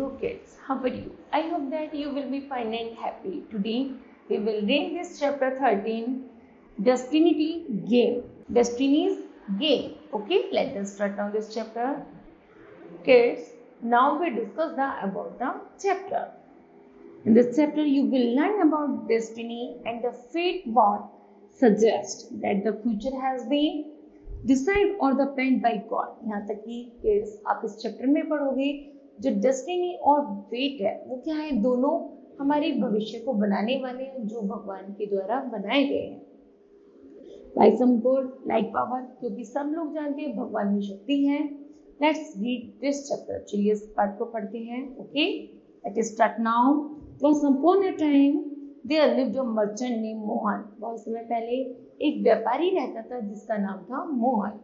Hello kids, how are you? I hope that you will be fine and happy. Today we will read this chapter 13, Destiny Game. Destiny's Game. Okay, let us start now this chapter. Kids, now we discuss about the chapter. In this chapter you will learn about destiny and the fate what suggests that the future has been decided or the planned by God. यहाँ तक कि kids आप इस chapter में पढ़ोगे जो destiny और fate है वो क्या है, दोनों हमारे भविष्य को बनाने वाले हैं जो भगवान के द्वारा बनाए गए हैं। By some God like power, क्योंकि सब लोग जानते हैं भगवान में शक्ति है। Let's read this chapter. चलिए इस पार्ट को पढ़ते हैं। Okay, let us start now. Once upon a time there lived a merchant name Mohan. बहुत समय पहले एक व्यापारी रहता था जिसका नाम था Mohan.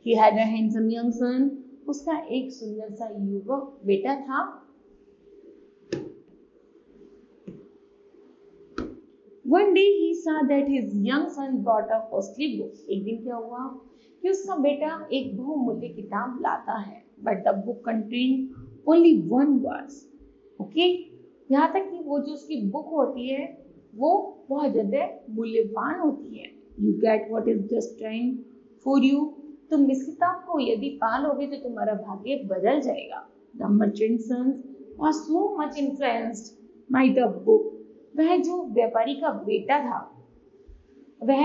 He had a handsome young son. उसका एक सुंदर सा युवक बेटा था। One day he saw that his young son brought a costly book. एक दिन क्या हुआ कि उसका बेटा एक बहुमूल्य किताब लाता है, but the book contained only one verse. Okay? यहाँ तक कि वो जो उसकी बुक होती है वो बहुत ज्यादा मूल्यवान होती है। You get what is destined for you. तुम इस किताब को यदि पालोगे तो तुम्हारा भाग्य बदल जाएगा। The merchant son was so much influenced by the book. वह जो व्यापारी का बेटा था वह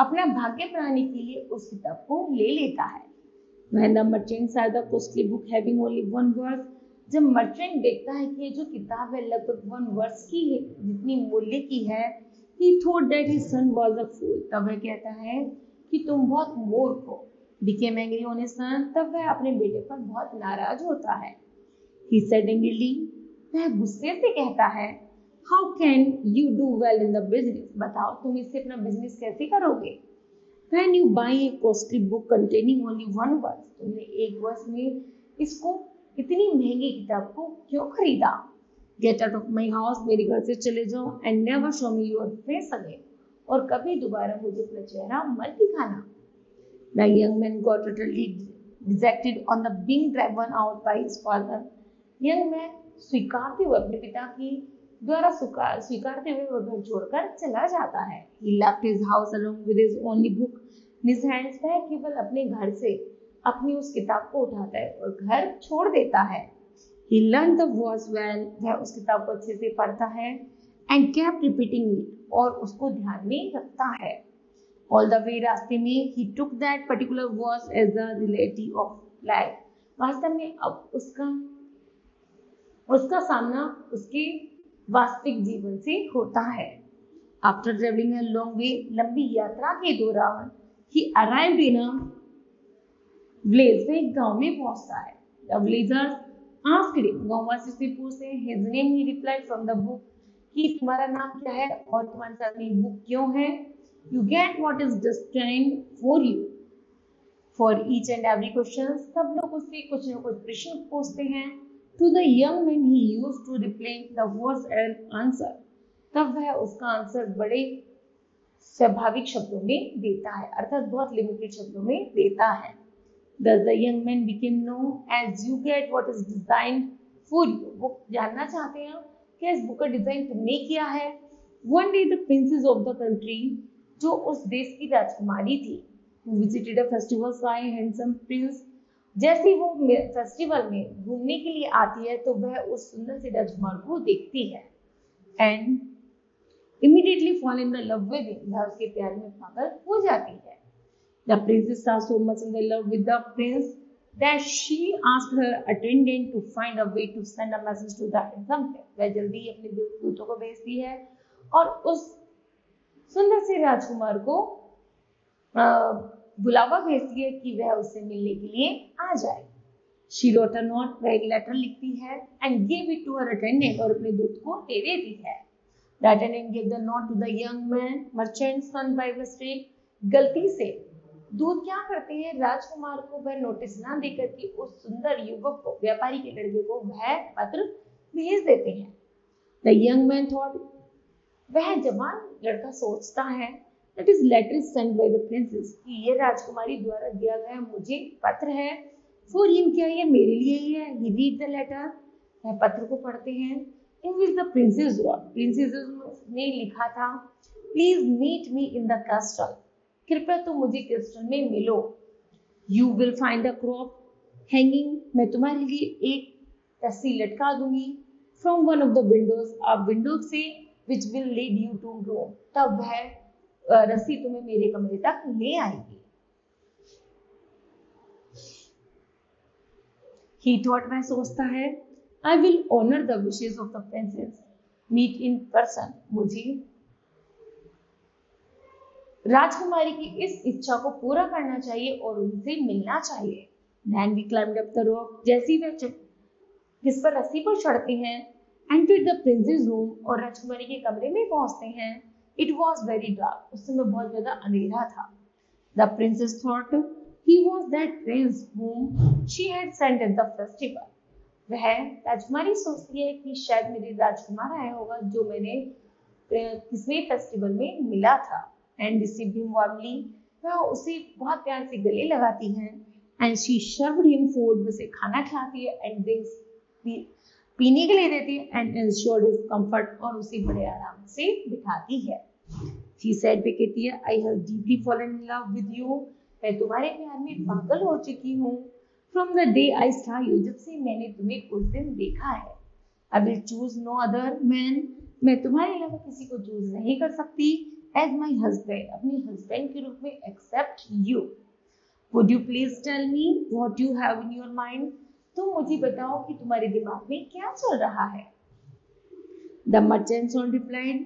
अपना भाग्य बनाने के लिए उस किताब को ले लेता है। When the merchant saw the costly book having only one verse, जब मर्चेंट देखता है कि ये जो किताब है लगभग 1 वर्ष की है, जितनी मूल्य की है, he thought that his son was a fool. तब वह कहता है कि तुम बहुत मूर्ख हो। Became angry on his son, तब वह अपने बेटे पर बहुत नाराज होता है। He said angrily, वह गुस्से से कहता है, How can you do well in the business? बताओ तुम इससे अपना बिजनेस कैसे करोगे? When you buy a costly book containing only one verse, तुमने एक वर्ष में इसको इतनी महंगी किताब को क्यों खरीदा? Get out of my house, मेरे घर से चले जाओ, and never show me your face again. और कभी दोबारा मुझे अपना चेहरा मत दिखाना। The young man got utterly dejected on the being driven out by his father. Young man स्वीकारते हुए अपने पिता की द्वारा स्वीकारते हुए वह घर छोड़कर चला जाता है। He left his house along with his only book in his hands. वह केवल अपने घर से अपनी उस किताब को उठाता है और घर छोड़ देता है। He learned the verse well. वह उस किताब को अच्छे से पढ़ता है and kept repeating it. और उसको ध्यान में रखता है। All the way रास्ते में he took that particular verse as the reality of life. वास्तव में अब उसका सामना उसके वास्तविक जीवन से होता है। After traveling a long way, लंबी यात्रा के दौरान he arrived in a village. वह एक गांव में पहुंचता है। The villagers asked him, गांववासी से पूछते हैं, his name he replied from the book, कि तुम्हारा नाम क्या है और तुम्हारे साथ में बुक क्यों है? You get what is destined for you. For each and every question, सब लोग उससे कुछ न कुछ प्रश्न पूछते हैं। To the young man he used to reply the words and answer. तब वह उसका आंसर बड़े स्वाभाविक शब्दों में देता है, अर्थात बहुत लिमिटेड शब्दों में देता है। Thus the young man became known as you get what is designed for you. वो जानना चाहते हैं कि इस बुक का डिजाइन तुमने किया है। One day the princess of the country, जो उस देश की राजकुमारी थी, visited a festival, saw a handsome prince. जैसे वो फेस्टिवल में घूमने के लिए आती है तो वह उस सुंदर सी राजकुमार को देखती है and immediately fall in the love with him. वह उसके प्यार में पागल हो जाती है। The princess saw so much in the love with the prince that she asked her attendant to find a way to send a message to the handsome prince. वह जल्दी अपने दूतों को भेजती है और उस सुंदर से राजकुमार को बुलावा भेजती है कि वह उससे मिलने के लिए आ जाए। She wrote a note, वह एक लेटर लिखती है and gave it to her attendant, और अपने दूत को दे देती है। The attendant gave the note to the young man, merchant's son by mistake. गलती से दूत क्या करते हैं, राजकुमार को वह नोटिस ना देकर के उस सुंदर युवक को, व्यापारी के लड़के को वह पत्र भेज देते हैं। The young man thought, वह जवान लड़का सोचता है, that is letter is sent by the princess, कि ये राजकुमारी द्वारा दिया गया मुझे पत्र है। For him, क्या ये मेरे लिए ही है? He read the letter वह पत्र को पढ़ते हैं। In which the princess wrote, princess ने लिखा था, please meet me in the castle, कृपया तुम मुझे कैस्टल में मिलो। You will find the rope hanging, मैं तुम्हारे लिए एक रस्सी लटका दूंगी। From one of the windows, आप विंडो से, which will lead you to room, तब वह रस्सी तुम्हें मेरे कमरे तक ले आएगी। He thought, वह सोचता है, I will honor the wishes of the princess, meet in person, मुझे राजकुमारी की इस इच्छा को पूरा करना चाहिए और उनसे मिलना चाहिए। Then we climbed up the rock, जैसी वह जिस पर रस्सी पर चढ़ते हैं, entered the princess room, और राजकुमारी के कमरे में पहुंचते हैं। It was very dark, उस समय बहुत ज्यादा अंधेरा था। The princess thought he was that prince whom she had sent at the festival. वह राजकुमारी सोचती है कि शायद मेरी राजकुमार आया होगा जो मैंने किसी फेस्टिवल में मिला था। And received him warmly, वह उसे बहुत प्यार से गले लगाती है। And she served him food, उसे खाना खिलाती है। And drinks, पीने के लिए देती है। And ensured his comfort, और उसे बड़े आराम से बिठाती है। She said, वे कहती है, I have deeply fallen in love with you, मैं तुम्हारे प्यार में पागल हो चुकी हूँ। From the day I saw you, जब से मैंने तुम्हें उस दिन देखा है। I will choose no other man, मैं तुम्हारे अलावा किसी को चूज नहीं कर सकती। As my husband, अपने हस्बैंड के रूप में, except you. Would you please tell me what you have in your mind? तुम मुझे बताओ कि तुम्हारे दिमाग में क्या चल रहा है। The merchant son replied,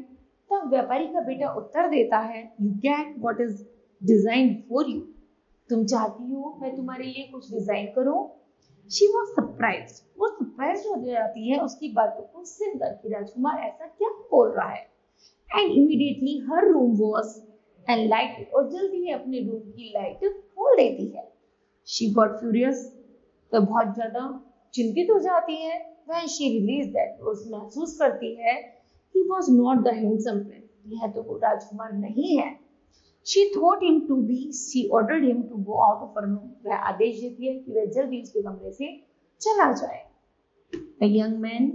तब व्यापारी का बेटा उत्तर देता है, You get what is designed for you. तुम चाहती हो मैं तुम्हारे लिए कुछ डिजाइन करूं। She was surprised, वो सरप्राइज हो जाती है उसकी बातों को सुनकर कि राजकुमार ऐसा क्या बोल रहा है। And immediately her room was enlightened, और जल्दी ही अपने रूम की लाइट खोल देती है। She got furious, तो बहुत ज्यादा चिंतित हो जाती है। When she realized that, उस महसूस करती है he was not the handsome prince, यह तो वो राजकुमार नहीं है। She thought him to be, she ordered him to go out of her room, वह आदेश देती है कि वह जल्दी उसके कमरे से चला जाए। The young man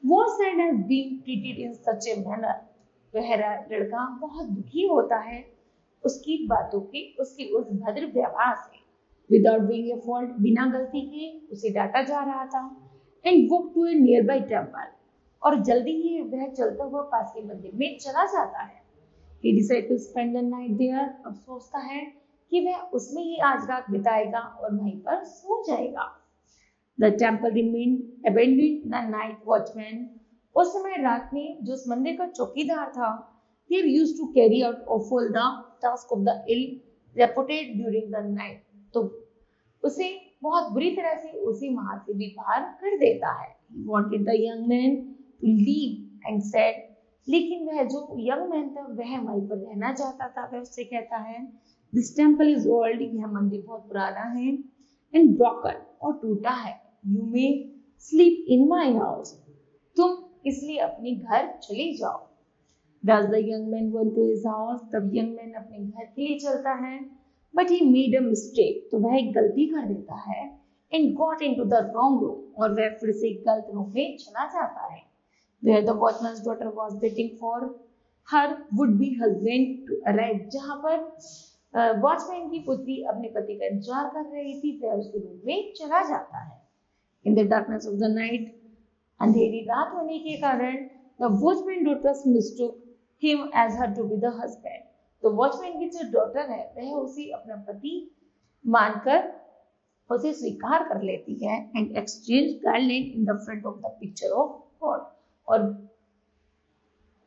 was sad as being treated in such a manner, वह लड़का बहुत दुखी होता है उसकी बातों के, उसके उस भद्र व्यवहार से। Without being a fault, बिना गलती के उसे डांटा जा रहा था। And walked to a nearby temple, और जल्दी ही वह चलता हुआ पास के मंदिर में चला जाता है। He decided to spend the night there, अब सोचता है कि वह उसमें ही आज रात बिताएगा और वहीं पर सो जाएगा। The temple remained abandoned. The night watchman, उस समय रात में जो उस मंदिर का चौकीदार था, he used to carry out awful the task of the ill reputed during the night, तो उसे बहुत बुरी तरह से उसी वहां से भी बाहर कर देता है। He wanted the young man to leave and said, लेकिन वह जो यंग मैन था वह वहीं पर रहना चाहता था। वह उससे कहता है, दिस टेम्पल इज ओल्ड, यह मंदिर बहुत पुराना है, एंड ब्रोकन, और टूटा है। You may sleep in my house, तुम इसलिए अपने घर चले जाओ। Does the young man went to his house, तब यंग मैन अपने घर के लिए चलता है। But he made a mistake, तो वह एक गलती कर देता है। And got into the wrong room, और वह फिर से गलत रूम में चला जाता है। Where the watchman's daughter was waiting for her would-be husband to arrive, जहाँ पर वॉचमैन की पुत्री अपने पति का इंतजार कर रही थी, वह उसके रूम में चला जाता है। In the darkness of the night, अंधेरी रात होने के कारण the watchman's daughter mistook him as her to be the husband, तो वॉचमैन की जो डॉटर है वह उसे अपना पति मानकर उसे स्वीकार कर लेती है। And exchange garland in the front of the picture of God,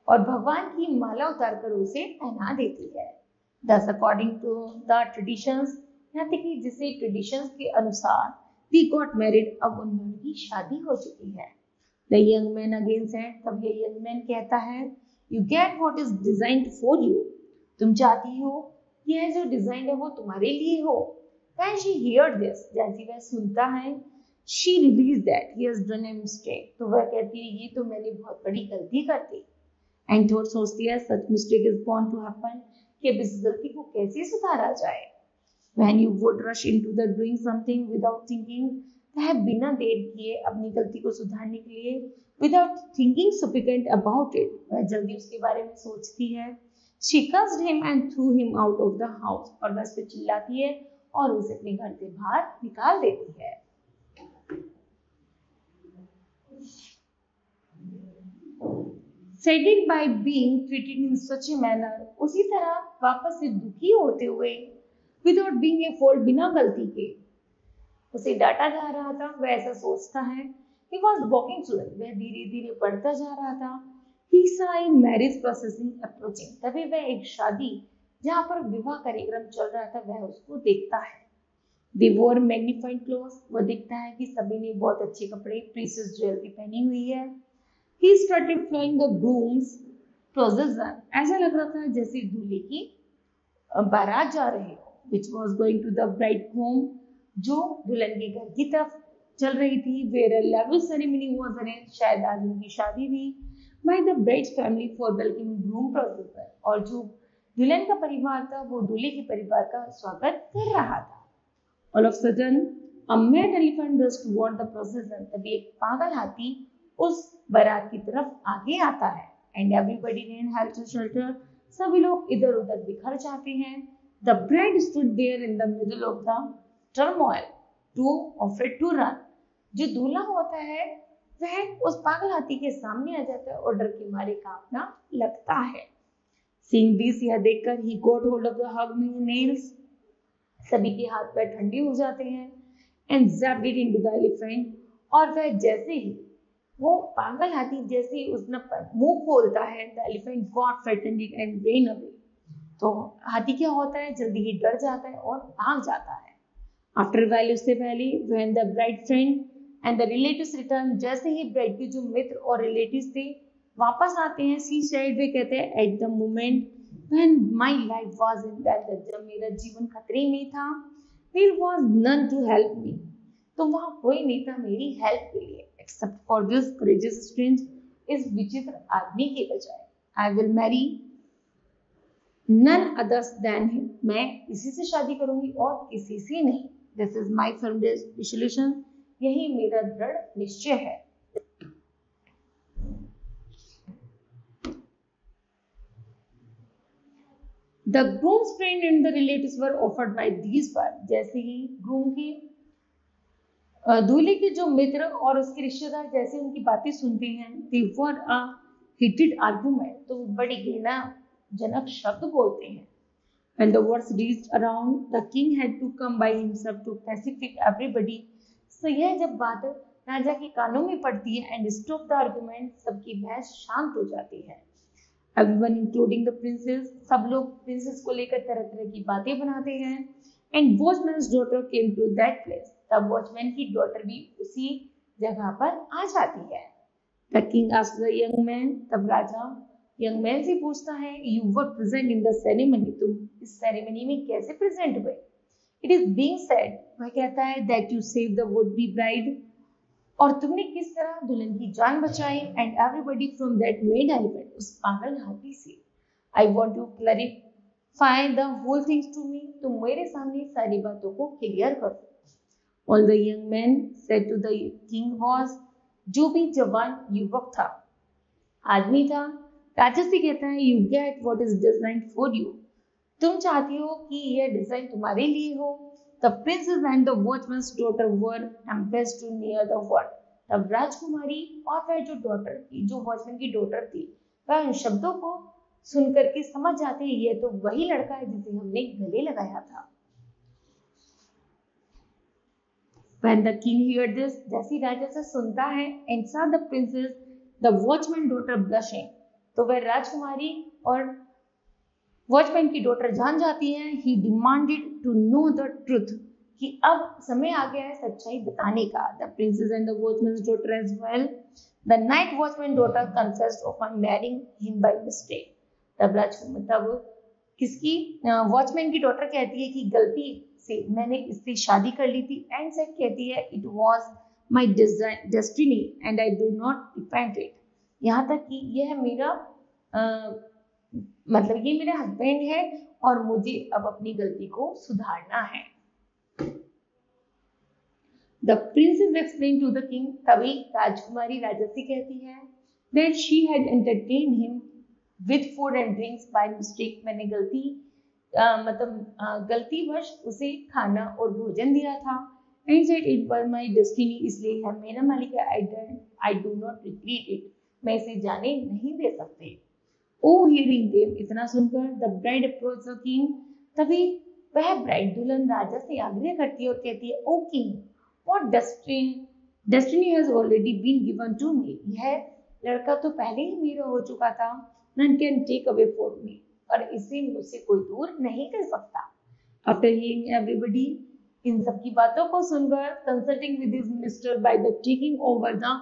और भगवान की माला उतारकर उसे पहना देती है। Thus according to the traditions, यहाँ तक कि जिसे ट्रेडिशंस के अनुसार we got married, अब उन दोनों की शादी हो चुकी है। The young man again said, तब ये young man कहता है, you get what is designed for you, तुम चाहती हो यह जो डिजाइन है वो तुम्हारे लिए हो। When she heard this, जैसे वह सुनता है, she realized that he has done a mistake, तो वह कहती है ये तो मैंने बहुत बड़ी गलती कर दी। And thought, सोचती है, such mistake is bound to happen, कि अब इस गलती को कैसे सुधारा जाए। When you would rush into the doing something without thinking, वह बिना देर किए अपनी गलती को सुधारने के लिए विदाउट थिंकिंग सफिकेंट अबाउट इट, वह जल्दी उसके बारे में सोचती है। She cursed him and threw him out of the house, और वह उस पर चिल्लाती है और उसे अपने घर से बाहर निकाल देती है। Saddened by being treated in such a manner, उसी तरह वापस से दुखी होते हुए without being a fault, बिना गलती के उसे डांटा जा रहा था, वह ऐसा सोचता है। He was walking slowly, वह धीरे धीरे बढ़ता जा रहा था। He saw a marriage processing approaching, तभी वह एक शादी जहाँ पर विवाह कार्यक्रम चल रहा था वह उसको देखता है। They wore magnified clothes, वह देखता है कि सभी ने बहुत अच्छे कपड़े प्रीशियस ज्वेलरी पहनी हुई है। He started following the groom's procession, ऐसा लग रहा था जैसे दूल्हे की बारात जा रही हो, which was going to the bride home, जो दुल्हन के घर की तरफ चल रही थी। Where a lavish ceremony was arranged, शायद आज उनकी शादी थी। By the bride's family for welcoming groom procession, और जो दुल्हन का परिवार था वो दूल्हे के परिवार का स्वागत कर रहा था। All of a sudden, a mad elephant rushed toward the procession, तभी एक पागल हाथी उस बारात की तरफ आगे आता है। And everybody ran helter skelter, सभी लोग इधर उधर बिखर जाते हैं। The bride stood there in the middle of the turmoil, too afraid to run. जो दूल्हा होता है वह उस पागल हाथी के सामने आ जाता है और डर के मारे कांपना लगता है। Seeing this, यह देखकर he got hold of the hug-me nails, सभी के हाथ पैर ठंडे हो जाते हैं। And zapped it into the elephant, और वह जैसे ही वो पागल हाथी जैसे ही उसने मुंह खोलता है, the elephant got frightened and ran away. तो हाथी क्या होता है, जल्दी ही डर जाता है और भाग जाता है। After a while, उससे पहले when the bride friend and the relatives return, जैसे ही ब्राइड के जो मित्र और रिलेटिव्स थे वापस आते हैं, she said, वे कहते हैं at the moment when my life was in danger, जब मेरा जीवन खतरे में था, there was none to help me, तो वहाँ कोई नहीं था मेरी हेल्प के लिए, except for this courageous strange, इस विचित्र आदमी के बजाय। I will marry none others than him, मैं इसी से शादी करूंगी और किसी से नहीं। This is my firm resolution, यही मेरा दृढ़ निश्चय है। The groom's friend and the relatives were offered by these words, जैसे ही ग्रूम के दूल्हे के जो मित्र और उसके रिश्तेदार जैसे उनकी बातें सुनते हैं, they were a heated argument, तो बड़ी घृणाजनक शब्द बोलते हैं। When the words reached around, the king had to come by himself to pacify everybody. So यह जब बात राजा के कानों में पड़ती है and stop the argument, सबकी बहस शांत हो जाती है। Everyone including the princess, सब लोग प्रिंसेस को लेकर तरह तरह की बातें बनाते हैं। And watchman's daughter came to that place, तब वॉचमैन की डॉटर भी उसी जगह पर आ जाती है। The king asked the young man, तब राजा यंग मैन से पूछता है, you were present in the ceremony, तुम इस सेरेमनी में कैसे प्रेजेंट हुए? इट इज बीइंग सेड, वह कहता है, that you save the would be bride, और तुमने किस तरह दुल्हन की जान बचाई। And everybody from that mad elephant, उस पागल हाथी से। I want to clarify the whole things to me, तुम मेरे सामने सारी बातों को क्लियर करो। All the young man said to the king was, जो भी जवान युवक था, आदमी था, राजा से कहता है, you get what is designed for you, तुम चाहती हो कि यह डिजाइन तुम्हारे लिए हो। The princess and the watchman's daughter were impressed to near the word, तब राजकुमारी और वह जो डॉटर थी, जो वॉचमैन की डॉटर थी, वह उन शब्दों को सुनकर के समझ जाते हैं, यह तो वही लड़का है जिसे हमने गले लगाया था। When the king heard this, जैसी राजा से सुनता है, and saw the princess, the watchman daughter blushing, तो वह राजकुमारी और वॉचमैन की डॉटर जान जाती है। He demanded to know the truth, कि अब समय आ गया है सच्चाई बताने का। The princess and the watchman's daughter as well. The night watchman daughter confessed upon marrying him by mistake. तब किसकी वॉचमैन की डॉटर कहती है कि गलती से मैंने इससे शादी कर ली थी। एंड सेड कहती है, it was my destiny and I do not repent it, यहाँ तक कि यह मेरा मतलब ये मेरा हस्बैंड है और मुझे अब अपनी गलती को सुधारना है। The princess explain to the king, तभी राजकुमारी राजा से कहती है that she had entertained him with food and drinks by mistake, मैंने गलतीवश उसे खाना और भोजन दिया था। and said it was my destiny, इसलिए है मेरा मालिक है। I do not regret it, मैं इसे जाने नहीं दे सकते। Oh, hearing them, इतना सुनकर the bride approached the king, तभी वह ब्राइड दुल्हन राजा से आग्रह करती है और कहती है, O king, what destiny has already been given to me, यह लड़का तो पहले ही मेरा हो चुका था। none can take away from me, और इसे मुझसे कोई दूर नहीं कर सकता। After hearing everybody, इन सब की बातों को सुनकर, consulting with his minister by the taking over the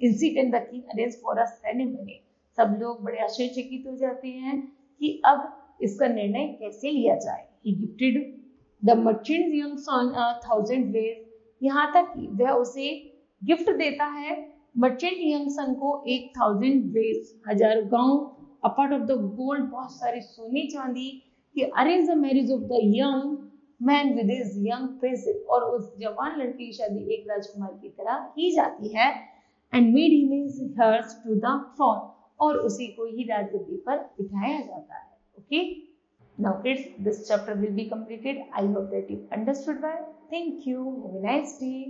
incident, the king arranged for a ceremony, सब लोग बड़े आश्चर्यचकित हो जाते हैं कि अब इसका निर्णय कैसे लिया जाए। He gifted the merchant's young son 1,000 ways, यहाँ तक कि वह उसे गिफ्ट देता है मर्चेंट यंग सन को 1,000 वेज, 1000 गांव, अपार्ट ऑफ द गोल्ड, बहुत सारी सोने चांदी, कि arrange the marriage of the young man with his young princess, और उस जवान लड़की की शादी एक राजकुमार की तरह की जाती है। And made him his heirs to the throne, और उसी को ही राजगद्दी पर बिठाया जाता है। Okay, now kids, this chapter will be completed. I hope that you understood well. Thank you. Have a nice day.